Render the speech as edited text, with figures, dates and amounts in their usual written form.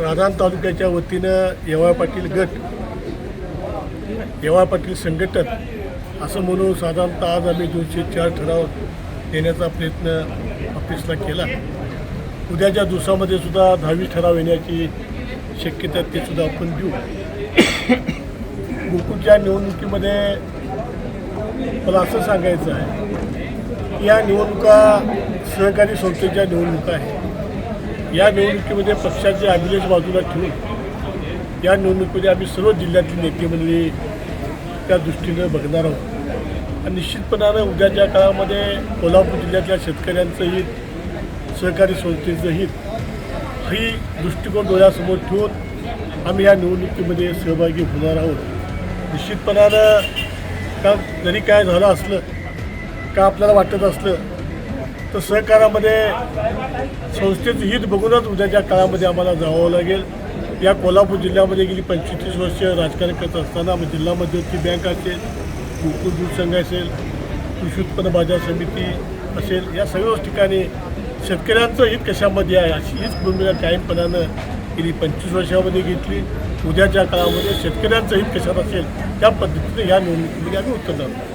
राधान तालुक्याच्या वतीनं येवळा पाटील गट, येवळा पाटील संघटन असं म्हणून साधारणतः आज आम्ही 204 ठराव देण्याचा प्रयत्न ऑफिसला केला. उद्याच्या दिवसामध्ये सुद्धा 10 ठराव येण्याची शक्यता ते सुद्धा आपण देऊ. गोकुळच्या निवडणुकीमध्ये मला असं सांगायचं आहे की या निवडणुका सहकारी संस्थेच्या निवडणुका आहेत. या निवडणुकीमध्ये पक्षाचे अभिलेख बाजूला ठेवून या निवडणुकीमध्ये आम्ही सर्व जिल्ह्यातील नेते मंडळी त्या दृष्टीनं बघणार आहोत. आणि निश्चितपणानं उद्याच्या काळामध्ये कोल्हापूर जिल्ह्यातल्या शेतकऱ्यांचं हित, सहकारी संस्थेचं हित ही दृष्टिकोन डोळ्यासमोर ठेवून आम्ही या निवडणुकीमध्ये सहभागी होणार आहोत. निश्चितपणानं का जरी काय झालं असलं का आपल्याला वाटत असलं तर सहकारामध्ये संस्थेचं हित बघूनच उद्याच्या काळामध्ये आम्हाला जावं लागेल. या कोल्हापूर जिल्ह्यामध्ये गेली 25 वर्ष राजकारण करत असताना जिल्हा मध्यवर्ती बँक असेल, गोकुळ दूध संघ असेल, कृषी उत्पन्न बाजार समिती असेल, या सर्वच ठिकाणी शेतकऱ्यांचं हित कशामध्ये आहे अशी हीच भूमिका कायमपणानं गेली 25 वर्षामध्ये घेतली. उद्याच्या काळामध्ये शेतकऱ्यांचं हित कशात असेल त्या पद्धतीने या निवडणुकीमध्ये आम्ही उत्तर द्यावं.